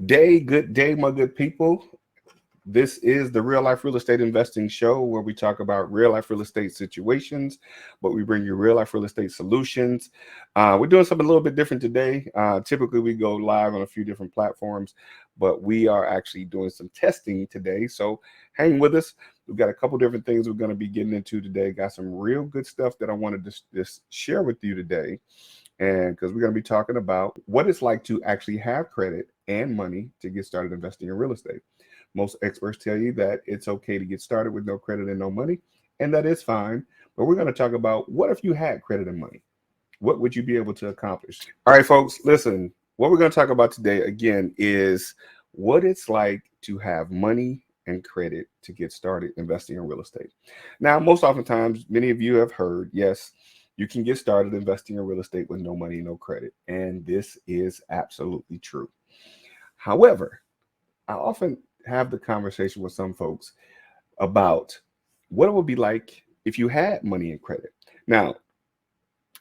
Good day, my good people. This is the Real Life Real Estate Investing Show where we talk about real life real estate situations, but we bring you real life real estate solutions. We're doing something a little bit different today. Typically, we go live on a few different platforms, but we are actually doing some testing today. So hang with us. We've got a couple different things we're going to be getting into today. Got some real good stuff that I wanted to just share with you today. And because we're going to be talking about what it's like to actually have credit and money to get started investing in real estate. Most experts tell you that it's okay to get started with no credit and no money, and that is fine. But we're going to talk about what if you had credit and money? What would you be able to accomplish? All right, folks, listen, what we're going to talk about today again is what it's like to have money and credit to get started investing in real estate. Now, most oftentimes, many of you have heard, yes, you can get started investing in real estate with no money, no credit. And this is absolutely true. However, I often have the conversation with some folks about what it would be like if you had money and credit. Now,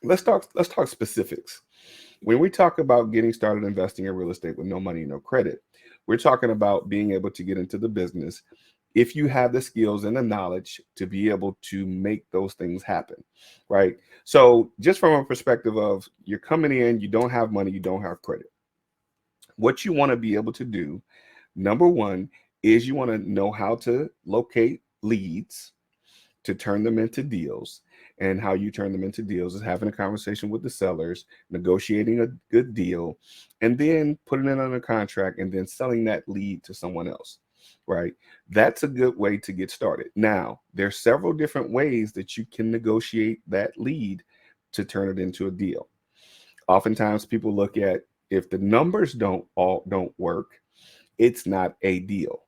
let's talk specifics. When we talk about getting started investing in real estate with no money, no credit, we're talking about being able to get into the business if you have the skills and the knowledge to be able to make those things happen, right? So just from a perspective of you're coming in, you don't have money, you don't have credit. What you want to be able to do, number one, is you want to know how to locate leads to turn them into deals. And how you turn them into deals is having a conversation with the sellers, negotiating a good deal, and then putting it under contract and then selling that lead to someone else, right? That's a good way to get started. Now, there's several different ways that you can negotiate that lead to turn it into a deal. Oftentimes people look at if the numbers don't work, it's not a deal.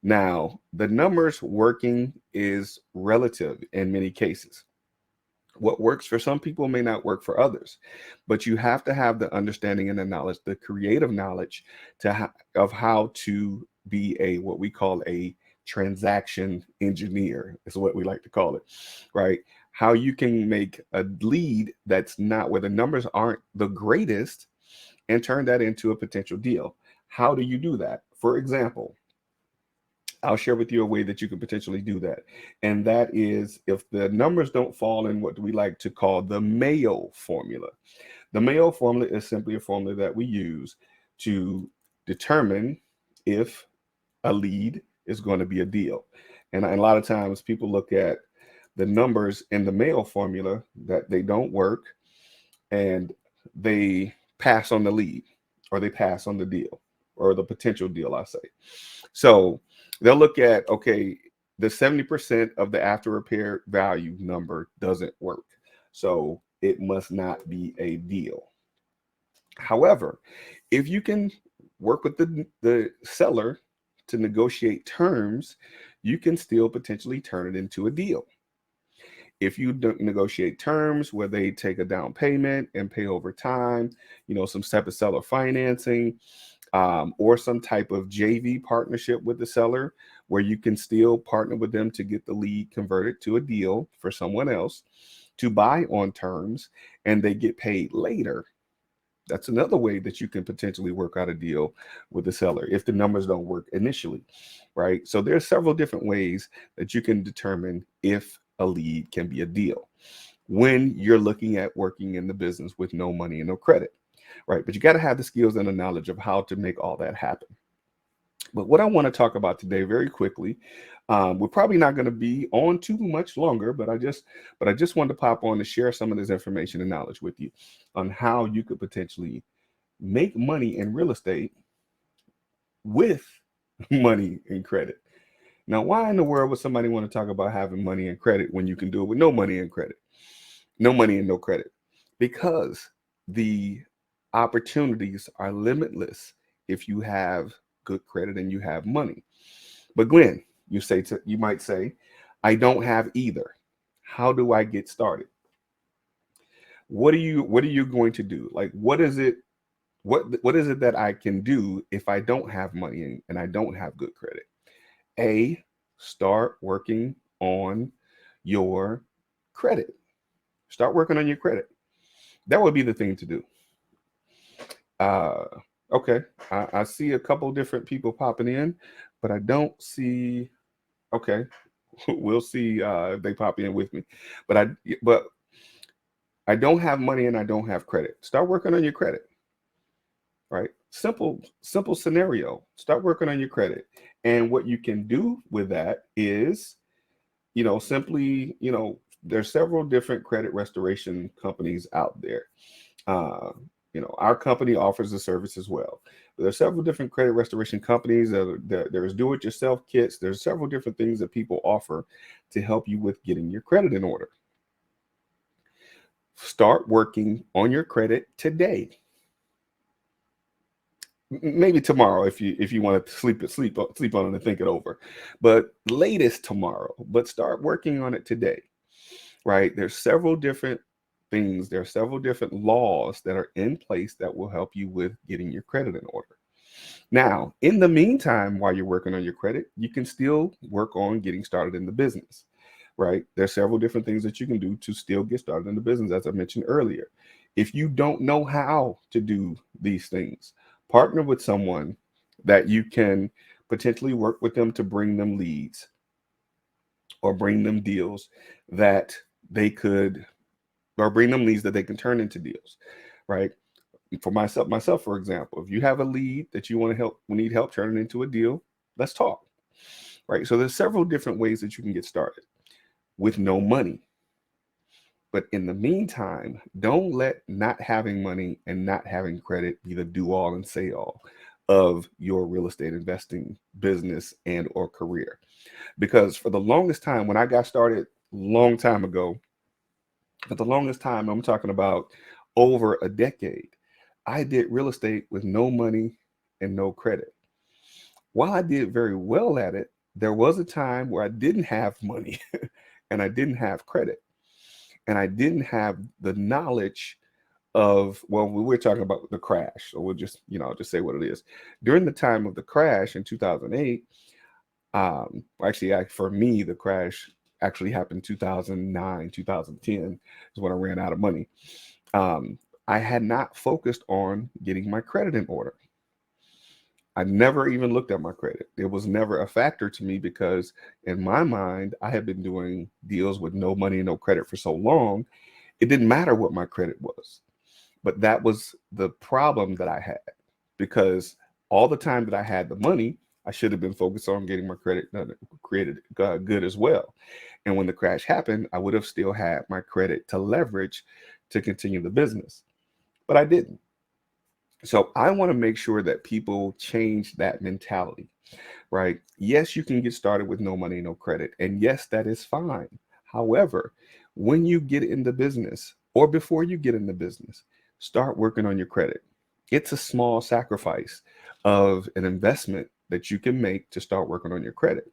Now, the numbers working is relative in many cases. What works for some people may not work for others, but you have to have the understanding and the knowledge, the creative knowledge of how to be a what we call a transaction engineer is what we like to call it, right? How you can make a lead that's not where the numbers aren't the greatest and turn that into a potential deal. How do you do that? For example, I'll share with you a way that you could potentially do that. And that is if the numbers don't fall in what we like to call the Mayo formula. The Mayo formula is simply a formula that we use to determine if a lead is going to be a deal. And a lot of times people look at the numbers in the Mayo formula that they don't work and they pass on the lead or they pass on the deal or the potential deal, I say. So they'll look at, okay, the 70% of the after repair value number doesn't work. So it must not be a deal. However, if you can work with the seller to negotiate terms, you can still potentially turn it into a deal. If you don't negotiate terms where they take a down payment and pay over time, some type of seller financing, or some type of JV partnership with the seller where you can still partner with them to get the lead converted to a deal for someone else to buy on terms and they get paid later. That's another way that you can potentially work out a deal with the seller if the numbers don't work initially, right? So there's several different ways that you can determine if a lead can be a deal when you're looking at working in the business with no money and no credit, right? But you got to have the skills and the knowledge of how to make all that happen. But what I want to talk about today very quickly, we're probably not going to be on too much longer, but I just wanted to pop on to share some of this information and knowledge with you on how you could potentially make money in real estate with money and credit. Now, why in the world would somebody want to talk about having money and credit when you can do it with no money and credit? No money and no credit. Because the opportunities are limitless if you have good credit and you have money. But Glenn, you might say, I don't have either. How do I get started? What are you going to do? Like what is it that I can do if I don't have money and I don't have good credit? A, start working on your credit. Start working on your credit. That would be the thing to do. Okay, I see a couple different people popping in, but I don't see. Okay, we'll see if they pop in with me. But I don't have money and I don't have credit. Start working on your credit, right? Simple scenario. Start working on your credit. And what you can do with that is, simply, there's several different credit restoration companies out there. Uh, our company offers a service as well. There are several different credit restoration companies. There's do-it-yourself kits. There's several different things that people offer to help you with getting your credit in order. Start working on your credit today. Maybe tomorrow if you want to sleep on it and think it over, but latest tomorrow. But start working on it today, right? There's several different things. There are several different laws that are in place that will help you with getting your credit in order. Now, in the meantime, while you're working on your credit, you can still work on getting started in the business, right? There's several different things that you can do to still get started in the business, as I mentioned earlier. If you don't know how to do these things, partner with someone that you can potentially work with them to bring them leads or bring them deals that they could, or bring them leads that they can turn into deals, right? For myself, for example, if you have a lead that you want to help, we need help turning into a deal, let's talk, right? So there's several different ways that you can get started with no money. But in the meantime, don't let not having money and not having credit be the do all and say all of your real estate investing business and or career. Because for the longest time, when I got started long time ago, for the longest time, I'm talking about over a decade, I did real estate with no money and no credit. While I did very well at it, there was a time where I didn't have money and I didn't have credit and I didn't have the knowledge of, well, we were talking about the crash. So we'll just say what it is. During the time of the crash in 2008, for me, the crash actually happened 2009, 2010 is when I ran out of money. I had not focused on getting my credit in order. I never even looked at my credit. It was never a factor to me because in my mind, I had been doing deals with no money and no credit for so long, it didn't matter what my credit was. But that was the problem that I had because all the time that I had the money, I should have been focused on getting my credit created good as well. And when the crash happened, I would have still had my credit to leverage to continue the business, but I didn't. So I want to make sure that people change that mentality, right? Yes, you can get started with no money, no credit. And yes, that is fine. However, when you get in the business or before you get in the business, start working on your credit. It's a small sacrifice of an investment that you can make to start working on your credit.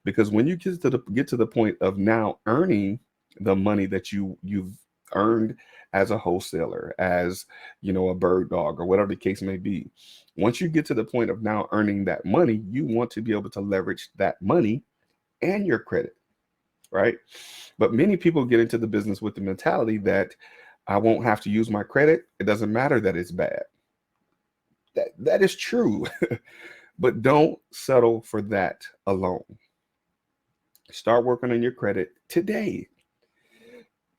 Because when you get to the point of now earning the money that you've earned as a wholesaler, as a bird dog or whatever the case may be, once you get to the point of now earning that money, you want to be able to leverage that money and your credit, right? But many people get into the business with the mentality that I won't have to use my credit. It doesn't matter that it's bad. That is true, but don't settle for that alone. Start working on your credit today.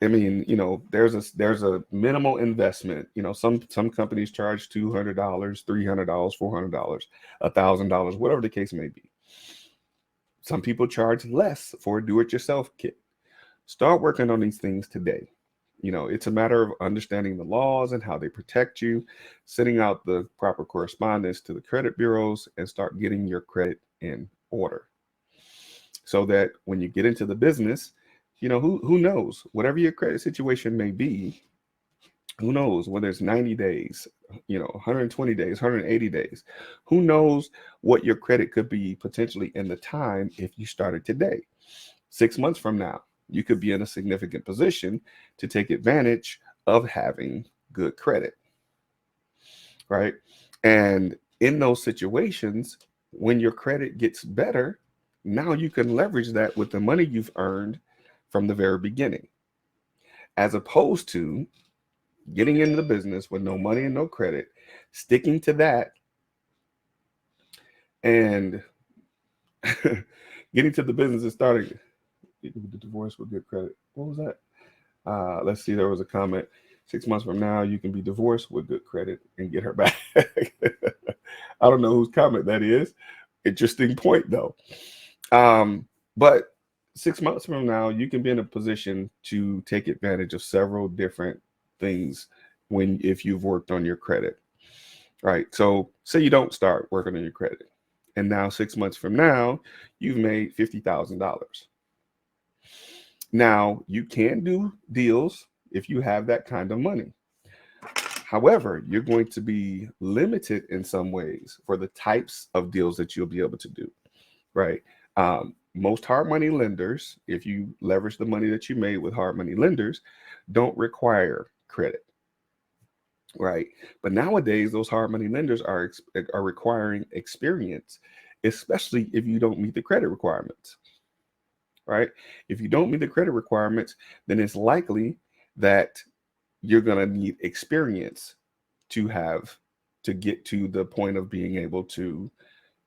I mean, there's a minimal investment. Some companies charge $200, $300, $400, $1,000, whatever the case may be. Some people charge less for a do-it-yourself kit. Start working on these things today. It's a matter of understanding the laws and how they protect you, sending out the proper correspondence to the credit bureaus, and start getting your credit in order so that when you get into the business, who knows, whatever your credit situation may be, who knows whether it's 90 days, 120 days, 180 days, who knows what your credit could be potentially in the time if you started today. 6 months from now, you could be in a significant position to take advantage of having good credit, right? And in those situations, when your credit gets better, now you can leverage that with the money you've earned from the very beginning, as opposed to getting into the business with no money and no credit, sticking to that And getting to the business and starting the divorce with good credit. What was that? Let's see. There was a comment. 6 months from now, you can be divorced with good credit and get her back. I don't know whose comment that is. Interesting point, though. But 6 months from now, you can be in a position to take advantage of several different things if you've worked on your credit, right? So say you don't start working on your credit, and now 6 months from now, you've made $50,000. Now you can do deals if you have that kind of money. However, you're going to be limited in some ways for the types of deals that you'll be able to do, right? Most hard money lenders, if you leverage the money that you made with hard money lenders, don't require credit, right? But nowadays, those hard money lenders are requiring experience, especially if you don't meet the credit requirements, right? If you don't meet the credit requirements, then it's likely that you're going to need experience to get to the point of being able to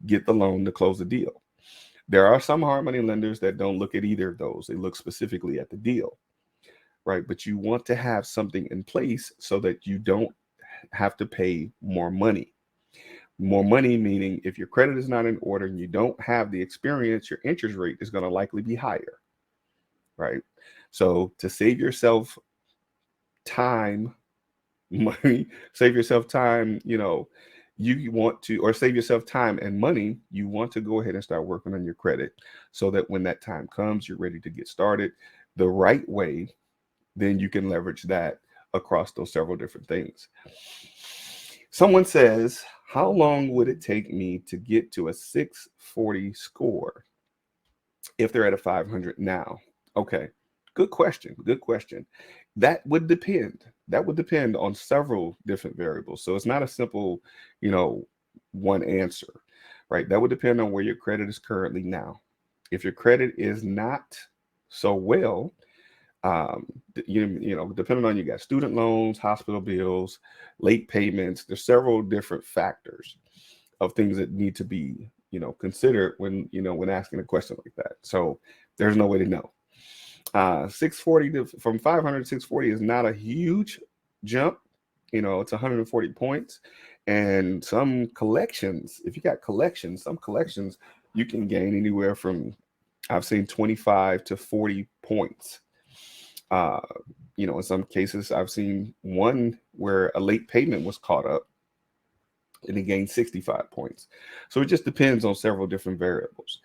get the loan to close the deal. There are some hard money lenders that don't look at either of those. They look specifically at the deal, right? But you want to have something in place so that you don't have to pay more money. More money meaning if your credit is not in order and you don't have the experience, your interest rate is going to likely be higher, right? So to save yourself time, money, save yourself time, you want to, or save yourself time and money, you want to go ahead and start working on your credit so that when that time comes, you're ready to get started the right way. Then you can leverage that across those several different things. Someone says, how long would it take me to get to a 640 score if they're at a 500 now? Okay, good question. Good question. That would depend. That would depend on several different variables. So it's not a simple, one answer, right? That would depend on where your credit is currently now. If your credit is not so well, depending on, you got student loans, hospital bills, late payments. There's several different factors of things that need to be, considered when asking a question like that. So there's no way to know. 640 from 500 to 640 is not a huge jump. It's 140 points. And some collections, if you got collections, some collections you can gain anywhere from, I've seen 25 to 40 points. In some cases, I've seen one where a late payment was caught up and he gained 65 points. So it just depends on several different variables.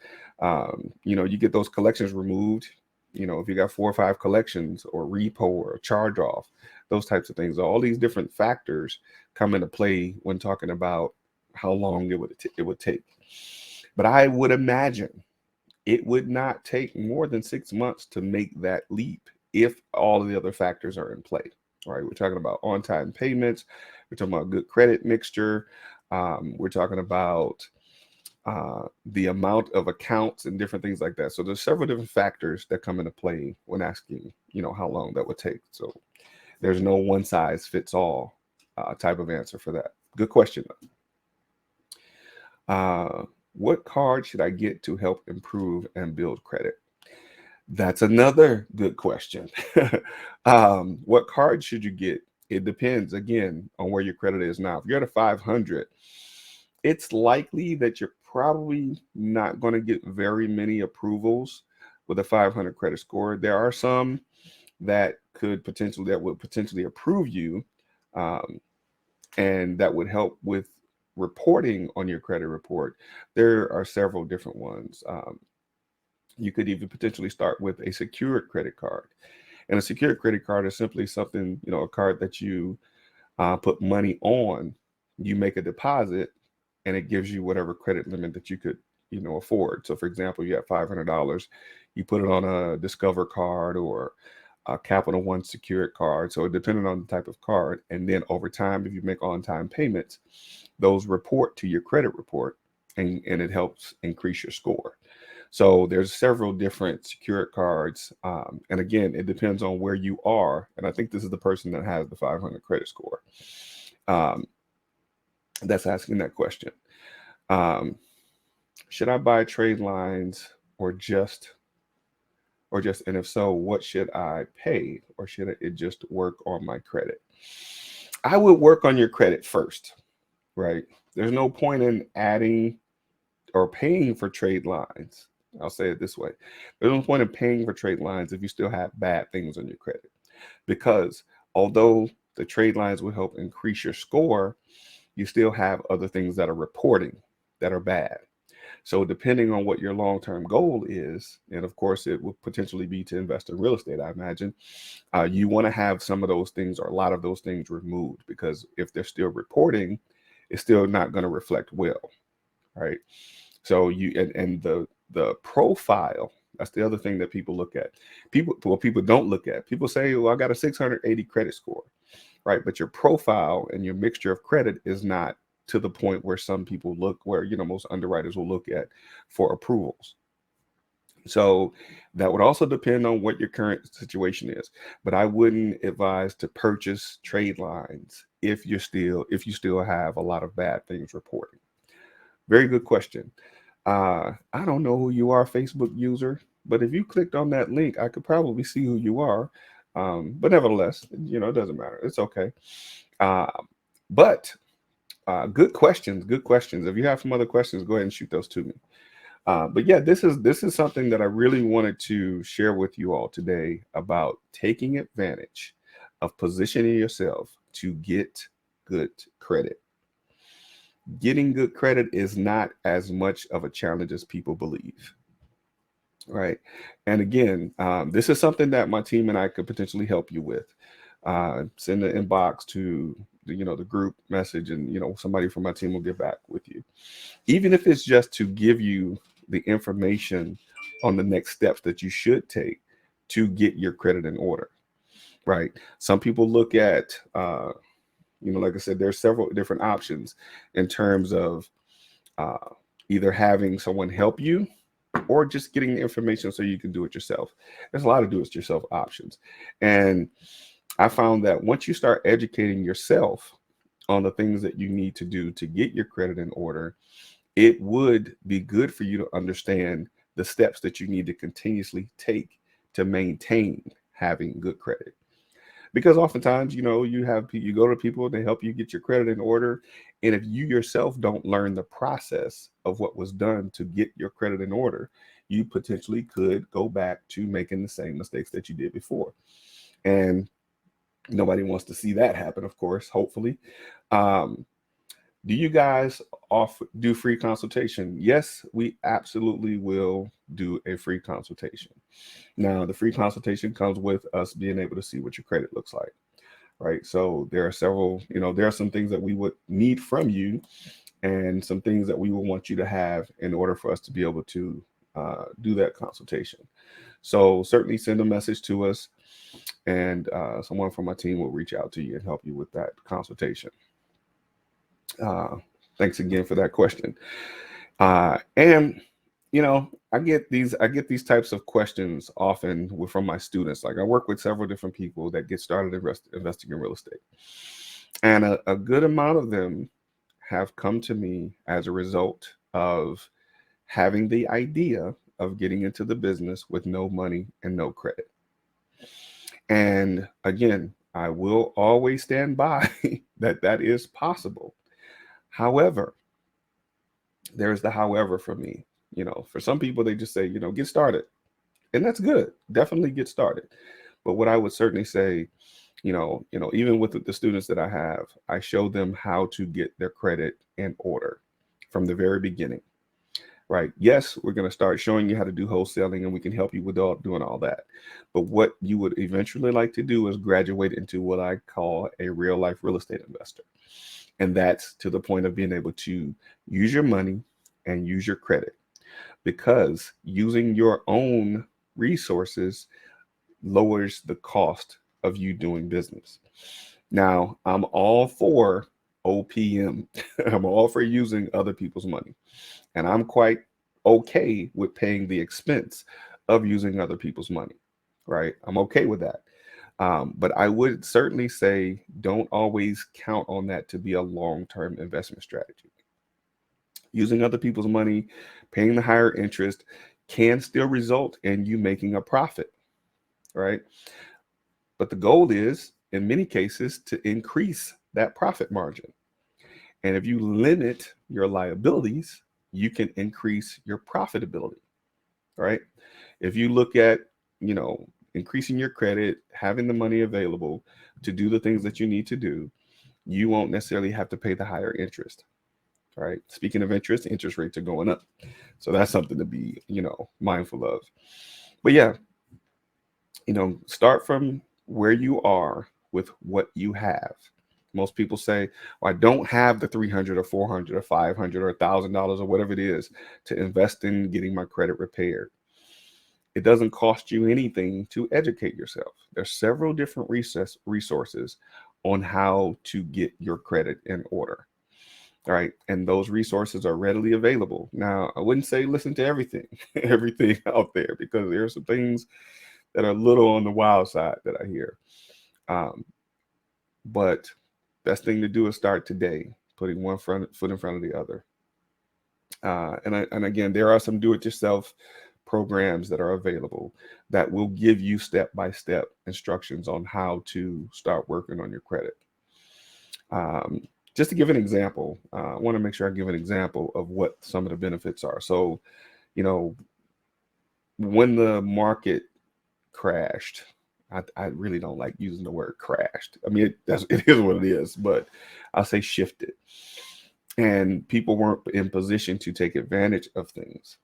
You get those collections removed. If you got 4 or 5 collections or repo or charge off, those types of things, all these different factors come into play when talking about how long it would take. But I would imagine it would not take more than 6 months to make that leap if all of the other factors are in play, right? We're talking about on-time payments. We're talking about good credit mixture. We're talking about the amount of accounts and different things like that. So there's several different factors that come into play when asking, how long that would take. So there's no one size fits all type of answer for that. Good question, though. What card should I get to help improve and build credit? That's another good question. What card should you get? It depends, again, on where your credit is now. If you're at a 500, it's likely that you're probably not going to get very many approvals with a 500 credit score. There are some that would potentially approve you, and that would help with reporting on your credit report. There are several different ones. You could even potentially start with a secured credit card. And a secured credit card is simply something, a card that you put money on, you make a deposit, and it gives you whatever credit limit that you could, afford. So for example, you have $500, you put it on a Discover card or a Capital One secured card. So depending on the type of card, and then over time, if you make on-time payments, those report to your credit report, and it helps increase your score. So there's several different secured cards. And again, it depends on where you are. And I think this is the person that has the 500 credit score that's asking that question. Should I buy trade lines or just and if so, what should I pay, or should it just work on my credit? I would work on your credit first, right? There's no point in adding or paying for trade lines. I'll say it this way. There's no point in paying for trade lines if you still have bad things on your credit. Because although the trade lines will help increase your score, you still have other things that are reporting that are bad. So depending on what your long-term goal is, and of course it will potentially be to invest in real estate, I imagine, you want to have some of those things or a lot of those things removed, because if they're still reporting, it's still not going to reflect well, right? So and the profile, that's the other thing that people look at. People don't look at. People say, well, I got a 680 credit score, right? But your profile and your mixture of credit is not to the point where some people look, where, most underwriters will look at for approvals. So that would also depend on what your current situation is. But I wouldn't advise to purchase trade lines if you still have a lot of bad things reporting. Very good question. I don't know who you are, Facebook user, but if you clicked on that link, I could probably see who you are. But nevertheless, it doesn't matter. It's okay. Uh, but good questions. Good questions. If you have some other questions, go ahead and shoot those to me. But yeah, this is something that I really wanted to share with you all today about taking advantage of positioning yourself to get good credit. Getting good credit is not as much of a challenge as people believe, right? And again, this is something that my team and I could potentially help you with. Send the inbox to the group message, and somebody from my team will get back with you, even if it's just to give you the information on the next steps that you should take to get your credit in order, right? Some people look at like I said, there's several different options in terms of uh, either having someone help you or just getting the information so you can do it yourself. There's a lot of do it yourself options. And I found that once you start educating yourself on the things that you need to do to get your credit in order, it would be good for you to understand the steps that you need to continuously take to maintain having good credit. Because oftentimes, you go to people, they help you get your credit in order, and if you yourself don't learn the process of what was done to get your credit in order, you potentially could go back to making the same mistakes that you did before. And nobody wants to see that happen, of course, hopefully. um, do you guys do free consultation? Yes, we absolutely will do a free consultation. Now, the free consultation comes with us being able to see what your credit looks like, right? So there are several, there are some things that we would need from you, and some things that we will want you to have in order for us to be able to do that consultation. So certainly send a message to us, and someone from my team will reach out to you and help you with that consultation. Uh, Thanks again for that question. And I get these types of questions often from my students. Like, I work with several different people that get started investing in real estate, and a good amount of them have come to me as a result of having the idea of getting into the business with no money and no credit. And again, I will always stand by that is possible. However, there's the however for me. For some people, they just say, get started. And that's good. Definitely get started. But what I would certainly say, even with the students that I have, I show them how to get their credit in order from the very beginning. Right. Yes, we're going to start showing you how to do wholesaling, and we can help you with doing all that. But what you would eventually like to do is graduate into what I call a real life real estate investor. And that's to the point of being able to use your money and use your credit, because using your own resources lowers the cost of you doing business. Now, I'm all for OPM. I'm all for using other people's money. And I'm quite okay with paying the expense of using other people's money, right? I'm okay with that. But I would certainly say don't always count on that to be a long-term investment strategy. Using other people's money, paying the higher interest can still result in you making a profit, right? But the goal is, in many cases, to increase that profit margin. And if you limit your liabilities, you can increase your profitability, right? If you look at, you know, increasing your credit, having the money available to do the things that you need to do, you won't necessarily have to pay the higher interest, right? Speaking of interest rates are going up. So that's something to be, mindful of. But yeah, start from where you are with what you have. Most people say, well, I don't have the 300 or 400 or 500 or $1,000 or whatever it is to invest in getting my credit repaired. It doesn't cost you anything to educate yourself. There's several different resources on how to get your credit in order. All right. And those resources are readily available. Now, I wouldn't say listen to everything, everything out there, because there are some things that are a little on the wild side that I hear. But best thing to do is start today, putting one foot in front of the other. And again, there are some do-it-yourself programs that are available that will give you step-by-step instructions on how to start working on your credit. Just to give an example, I want to make sure I give an example of what some of the benefits are. So, when the market crashed, I really don't like using the word crashed. I mean, it is what it is, but I'll say shifted. And people weren't in position to take advantage of things.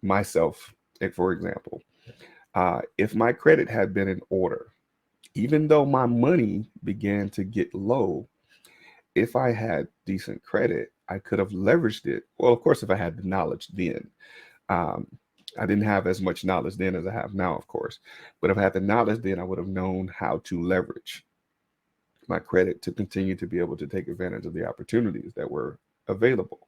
Myself, for example, if my credit had been in order, even though my money began to get low, if I had decent credit, I could have leveraged it. Well, of course, if I had the knowledge then. Um, I didn't have as much knowledge then as I have now, of course. But if I had the knowledge then, I would have known how to leverage my credit to continue to be able to take advantage of the opportunities that were available.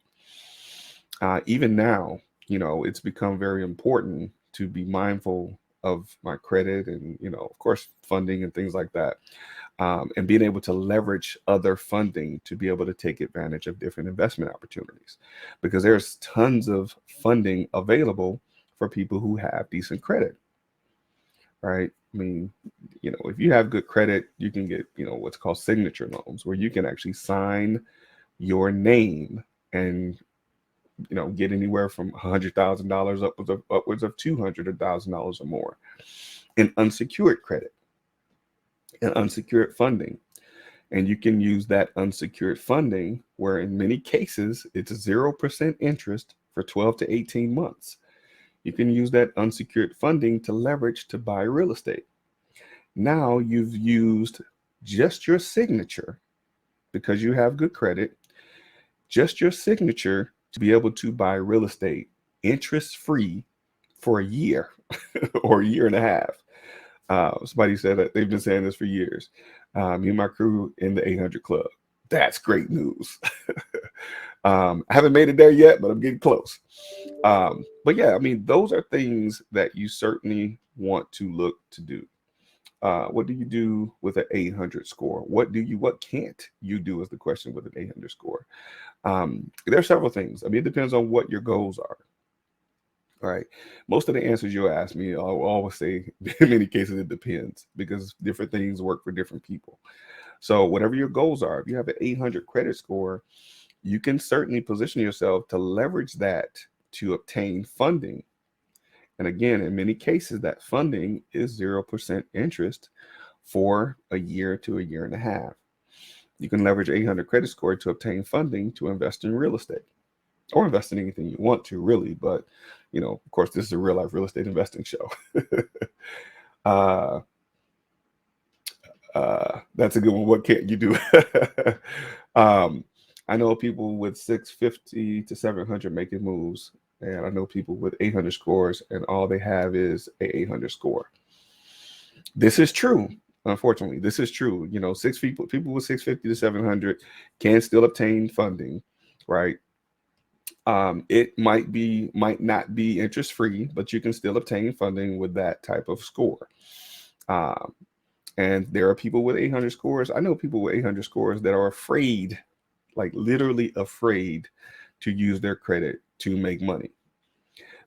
Even now, it's become very important to be mindful of my credit and, of course, funding and things like that. And being able to leverage other funding to be able to take advantage of different investment opportunities, because there's tons of funding available for people who have decent credit, right? I mean, if you have good credit, you can get, what's called signature loans, where you can actually sign your name and, get anywhere from $100,000 upwards of $200,000 or more in unsecured credit and unsecured funding. And you can use that unsecured funding, where in many cases it's 0% interest for 12 to 18 months. You can use that unsecured funding to leverage to buy real estate. Now you've used just your signature, because you have good credit, just your signature to be able to buy real estate interest free for a year or a year and a half. Somebody said that they've been saying this for years. Me and my crew in the 800 Club. That's great news. I haven't made it there yet, but I'm getting close. But yeah, I mean, those are things that you certainly want to look to do. What do you do with an 800 score? What can't you do is the question with an 800 score. There are several things. I mean, it depends on what your goals are. All right. Most of the answers you'll ask me, I'll always say in many cases it depends, because different things work for different people. So whatever your goals are, if you have an 800 credit score, you can certainly position yourself to leverage that to obtain funding. And again, in many cases, that funding is 0% interest for a year to a year and a half. You can leverage 800 credit score to obtain funding to invest in real estate, or invest in anything you want to, really. But, of course, this is a real life real estate investing show. That's a good one. What can't you do? I know people with 650 to 700 making moves, and I know people with 800 scores, and all they have is a 800 score. This is true. Unfortunately, this is true. People with 650 to 700 can still obtain funding, right? It might not be interest free, but you can still obtain funding with that type of score. And there are people with 800 scores. I know people with 800 scores that are afraid, like literally afraid, to use their credit to make money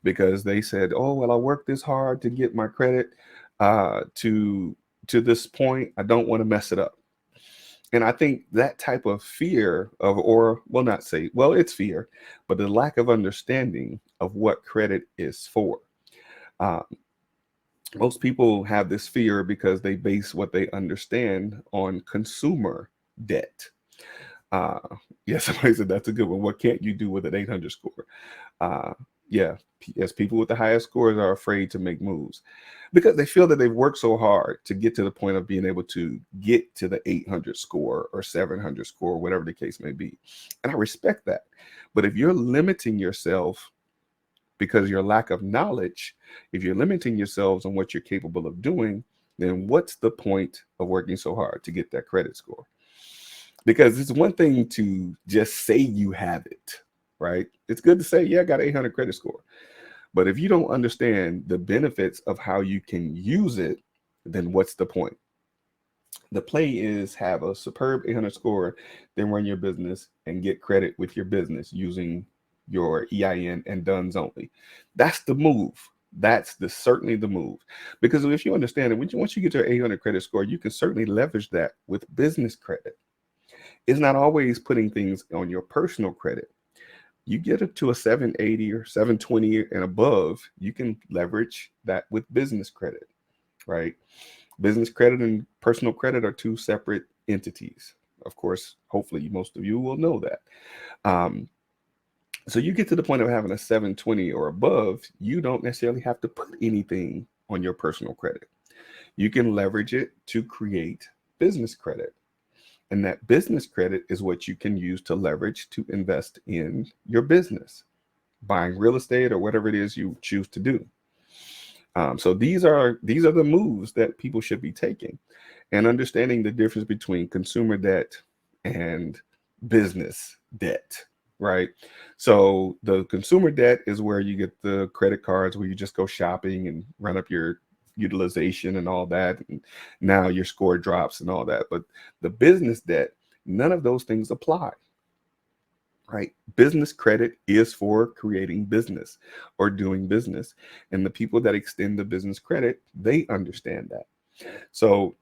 because they said, "Oh, well, I worked this hard to get my credit to this point. I don't want to mess it up." And I think that type of fear of, or well, not say, well, it's fear, but the lack of understanding of what credit is for. Uh, Most people have this fear because they base what they understand on consumer debt. Uh, yeah, somebody said that's a good one. What can't you do with an 800 score? Uh, yeah, yes, people with the highest scores are afraid to make moves because they feel that they've worked so hard to get to the point of being able to get to the 800 score or 700 score, whatever the case may be. And I respect that. But if you're limiting yourself because of your lack of knowledge, if you're limiting yourselves on what you're capable of doing, then what's the point of working so hard to get that credit score? Because it's one thing to just say you have it, right? It's good to say, yeah, I got an 800 credit score. But if you don't understand the benefits of how you can use it, then what's the point? The play is have a superb 800 score, then run your business and get credit with your business using your EIN and DUNS only. That's the move. That's certainly the move. Because if you understand it, once you get your 800 credit score, you can certainly leverage that with business credit. It's not always putting things on your personal credit. You get it to a 780 or 720 and above, you can leverage that with business credit, right? Business credit and personal credit are two separate entities. Of course, hopefully most of you will know that. Um, so you get to the point of having a 720 or above, you don't necessarily have to put anything on your personal credit. You can leverage it to create business credit. And that business credit is what you can use to leverage to invest in your business, buying real estate or whatever it is you choose to do. So these are the moves that people should be taking, and understanding the difference between consumer debt and business debt, right? So the consumer debt is where you get the credit cards where you just go shopping and run up your utilization and all that, and now your score drops and all that. But the business debt, none of those things apply. Right? Business credit is for creating business or doing business. And the people that extend the business credit, they understand that. So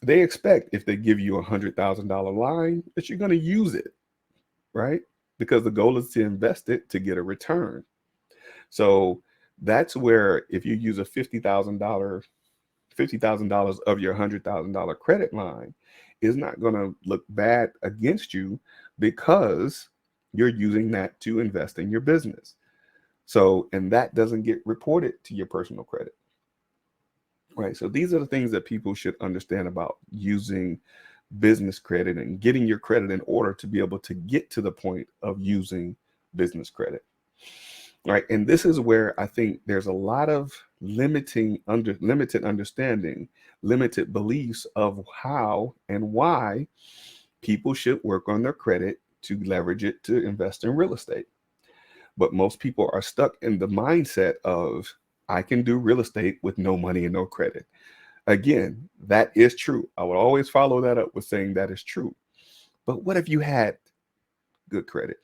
they expect if they give you $100,000 line that you're going to use it, right? Because the goal is to invest it to get a return. So that's where if you use a $50,000 of your $100,000 credit line is not going to look bad against you because you're using that to invest in your business. So, and that doesn't get reported to your personal credit, right? So these are the things that people should understand about using business credit and getting your credit in order to be able to get to the point of using business credit. Right. And this is where I think there's a lot of limited understanding, limited beliefs of how and why people should work on their credit to leverage it to invest in real estate. But most people are stuck in the mindset of, I can do real estate with no money and no credit. Again, that is true. I would always follow that up with saying that is true. But what if you had good credit?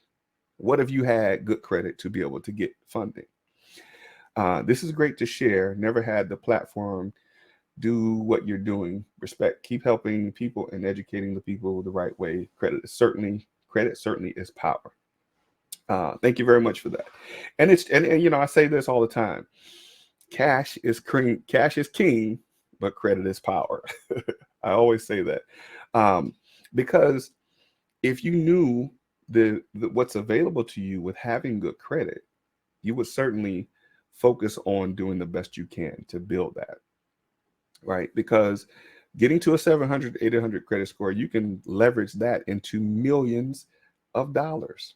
What if you had good credit to be able to get funding? This is great to share. Never had the platform. Do what you're doing. Respect. Keep helping people and educating the people the right way. Credit certainly is power. Thank you very much for that. And and you know, I say this all the time. Cash is king. Cash is king, but credit is power. I always say that because if you knew the what's available to you with having good credit, you would certainly focus on doing the best you can to build that, right? Because getting to a 700, 800 credit score, you can leverage that into millions of dollars,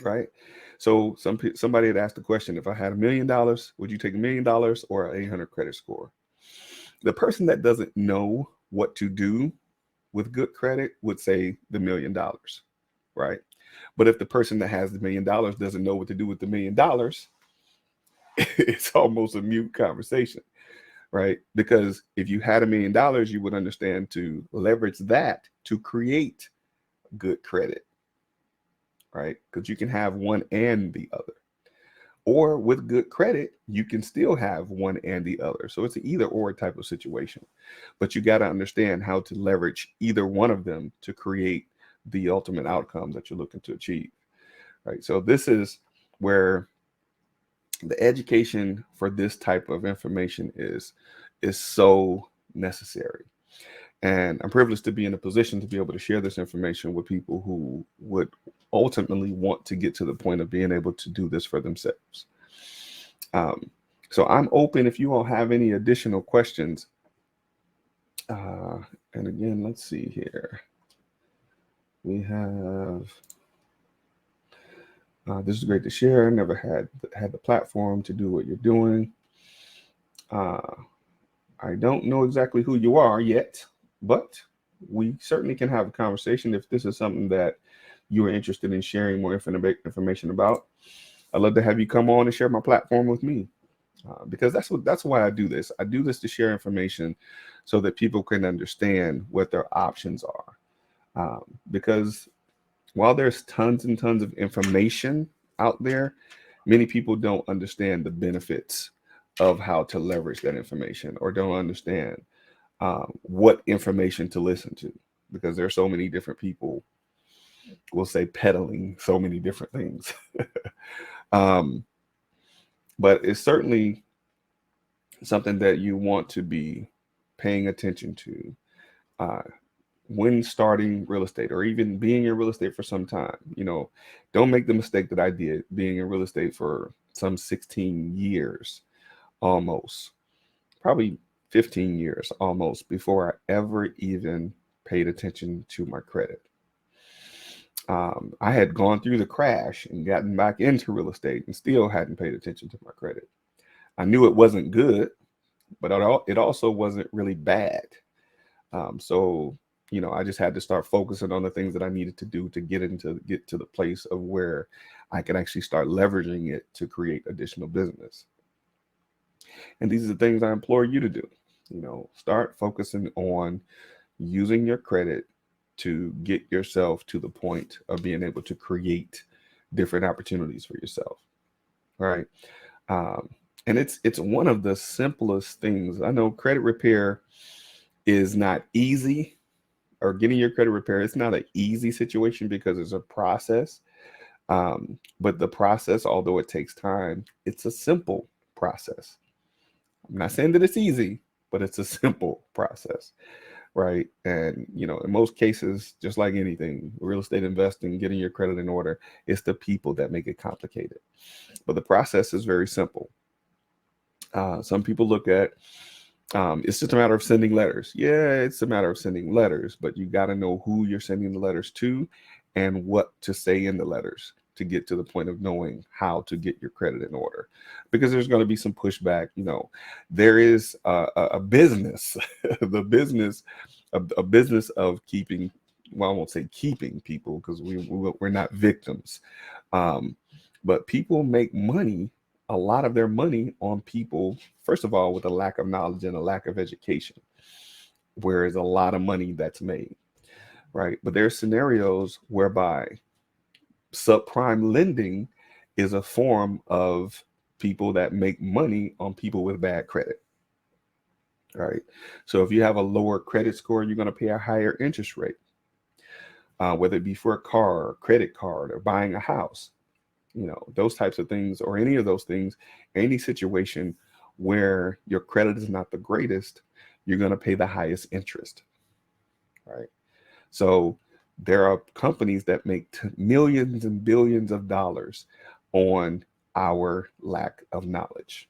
right? So somebody had asked the question, if I had $1 million, would you take $1 million or an 800 credit score? The person that doesn't know what to do with good credit would say the $1 million, right? But if the person that has the $1 million doesn't know what to do with the $1 million, it's almost a mute conversation, right? Because if you had $1 million, you would understand to leverage that to create good credit, right? Because you can have one and the other. Or with good credit, you can still have one and the other. So it's an either or type of situation. But you got to understand how to leverage either one of them to create the ultimate outcome that you're looking to achieve. Right. So this is where the education for this type of information is so necessary. And I'm privileged to be in a position to be able to share this information with people who would ultimately want to get to the point of being able to do this for themselves. Um, so I'm open if you all have any additional questions. And again, let's see here. We have, this is great to share. Never had the platform to do what you're doing. I don't know exactly who you are yet, but we certainly can have a conversation if this is something that you are interested in sharing more information about. I'd love to have you come on and share my platform with me, because that's why I do this. I do this to share information so that people can understand what their options are. Because while there's tons and tons of information out there, many people don't understand the benefits of how to leverage that information, or don't understand what information to listen to, because there are so many different people, we'll say, peddling so many different things. um, but it's certainly something that you want to be paying attention to uh, when starting real estate, or even being in real estate for some time. Don't make the mistake that I did, being in real estate for some 16 years, almost, probably 15 years almost, before I ever even paid attention to my credit. I had gone through the crash and gotten back into real estate and still hadn't paid attention to my credit. I knew it wasn't good, but it also wasn't really bad. So, I just had to start focusing on the things that I needed to do to get to the place of where I can actually start leveraging it to create additional business. And these are the things I implore you to do. Start focusing on using your credit to get yourself to the point of being able to create different opportunities for yourself. Right. Um, and it's one of the simplest things. I know credit repair is not easy, or getting your credit repair, it's not an easy situation because it's a process. But the process, although it takes time, it's a simple process. I'm not saying that it's easy, but it's a simple process, right? And, in most cases, just like anything, real estate investing, getting your credit in order, it's the people that make it complicated. But the process is very simple. Some people look at it's just a matter of sending letters. Yeah, it's a matter of sending letters, but you got to know who you're sending the letters to and what to say in the letters to get to the point of knowing how to get your credit in order. Because there's going to be some pushback. There is a business, the business, a business of keeping, well, I won't say keeping people, because we're not victims. But people make money, a lot of their money, on people, first of all, with a lack of knowledge and a lack of education, where there's a lot of money that's made, right? But there are scenarios whereby subprime lending is a form of people that make money on people with bad credit, right? So if you have a lower credit score, you're going to pay a higher interest rate, whether it be for a car, or credit card, or buying a house. Those types of things, or any of those things, any situation where your credit is not the greatest, you're going to pay the highest interest, right? So there are companies that make millions and billions of dollars on our lack of knowledge,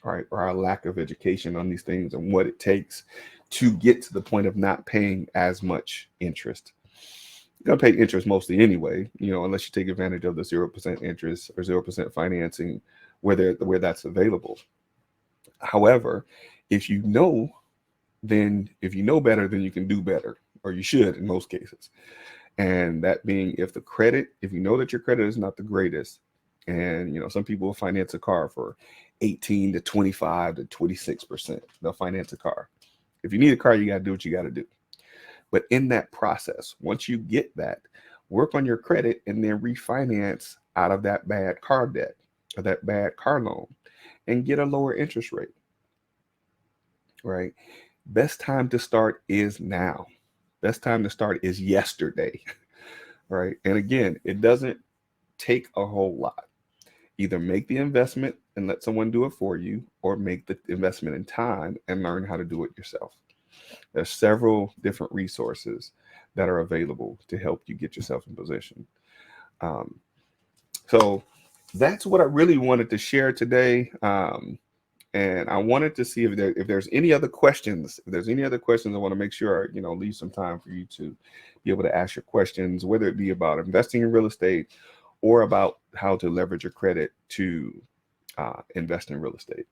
right? Or our lack of education on these things and what it takes to get to the point of not paying as much interest. You're gonna pay interest mostly anyway, unless you take advantage of the 0% interest or 0% financing where that's available. However, if you know better, then you can do better, or you should in most cases. And that being, if you know that your credit is not the greatest, and some people will finance a car for 18 to 25 to 26%. They'll finance a car. If you need a car, you got to do what you got to do. But in that process, once you get that, work on your credit, and then refinance out of that bad car debt or that bad car loan and get a lower interest rate, right? Best time to start is now. Best time to start is yesterday, right? And again, it doesn't take a whole lot. Either make the investment and let someone do it for you, or make the investment in time and learn how to do it yourself. There's several different resources that are available to help you get yourself in position. Um, so that's what I really wanted to share today. And I wanted to see if there's any other questions. If there's any other questions, I want to make sure I leave some time for you to be able to ask your questions, whether it be about investing in real estate or about how to leverage your credit to invest in real estate.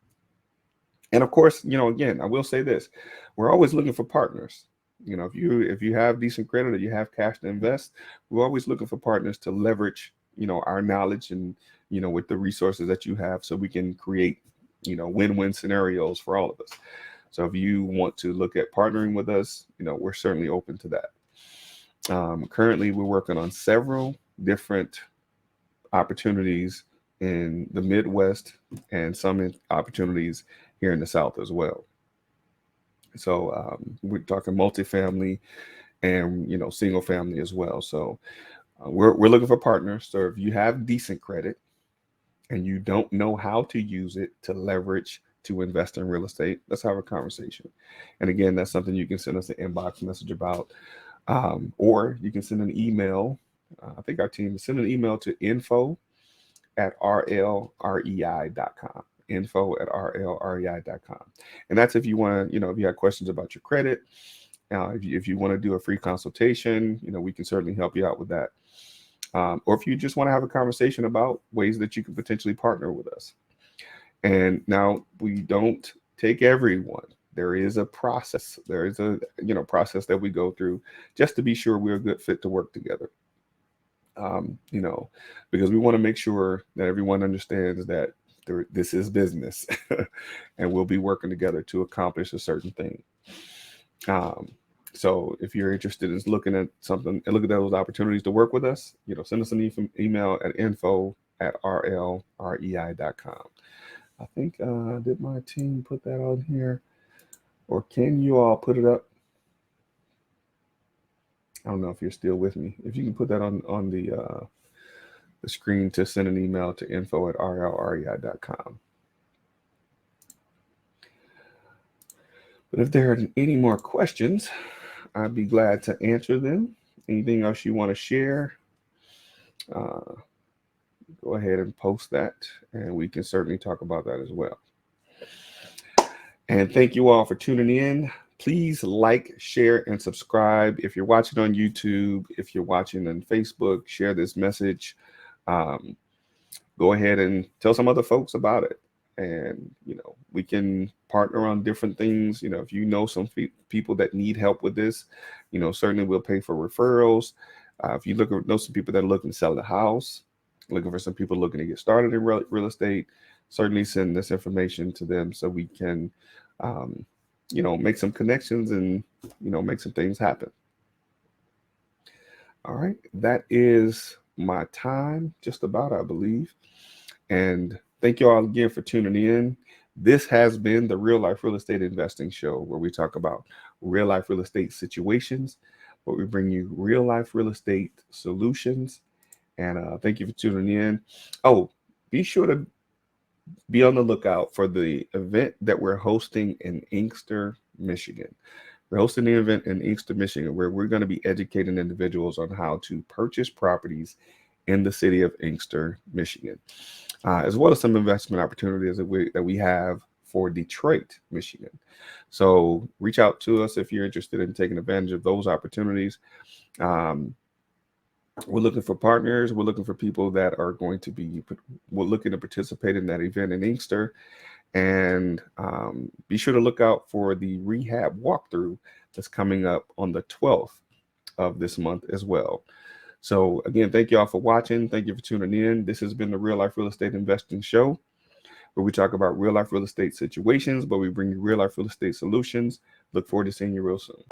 And of course, again, I will say this: we're always looking for partners. If you have decent credit or you have cash to invest, we're always looking for partners to leverage, our knowledge and, with the resources that you have, so we can create, win-win scenarios for all of us. So if you want to look at partnering with us, we're certainly open to that. Currently, we're working on several different opportunities in the Midwest and some opportunities here in the South as well. So we're talking multifamily and single family as well. So we're looking for partners. So if you have decent credit and you don't know how to use it to leverage to invest in real estate, let's have a conversation. And again, that's something you can send us an inbox message about, or you can send an email. I think our team send an email to info@rlrei.com. info@rlrei.com. And that's if you want to, if you have questions about your credit, if you want to do a free consultation, we can certainly help you out with that. Or if you just want to have a conversation about ways that you can potentially partner with us. And now, we don't take everyone. There is a process. There is a process that we go through just to be sure we're a good fit to work together. Because we want to make sure that everyone understands that this is business and we'll be working together to accomplish a certain thing. So if you're interested in looking at something and looking at those opportunities to work with us, send us an email at info@rlrei.com. I think, did my team put that on here, or can you all put it up? I don't know if you're still with me. If you can put that on the screen to send an email to info@rlrei.com. But if there are any more questions, I'd be glad to answer them. Anything else you want to share, go ahead and post that, and we can certainly talk about that as well. And thank you all for tuning in. Please like, share, and subscribe. If you're watching on YouTube, if you're watching on Facebook, share this message. Go ahead and tell some other folks about it. And, we can partner on different things. If you know some people that need help with this, certainly we'll pay for referrals. If you know some people that are looking to sell the house, looking for some people looking to get started in real estate, certainly send this information to them so we can, make some connections and, make some things happen. All right. That is my time, just about, I believe. And thank you all again for tuning in. This has been the Real Life Real Estate Investing Show, where we talk about real life real estate situations, but we bring you real life real estate solutions. And thank you for tuning in. Oh, be sure to be on the lookout for the event that we're hosting in Inkster, Michigan. We're hosting the event in Inkster, Michigan, where we're going to be educating individuals on how to purchase properties in the city of Inkster, Michigan, as well as some investment opportunities that we have for Detroit, Michigan. So reach out to us if you're interested in taking advantage of those opportunities. We're looking for partners. We're looking for people that are we're looking to participate in that event in Inkster. And be sure to look out for the rehab walkthrough that's coming up on the 12th of this month as well. So again, thank you all for watching. Thank you for tuning in. This has been the Real Life Real Estate Investing Show, where we talk about real life real estate situations, but we bring you real life real estate solutions. Look forward to seeing you real soon.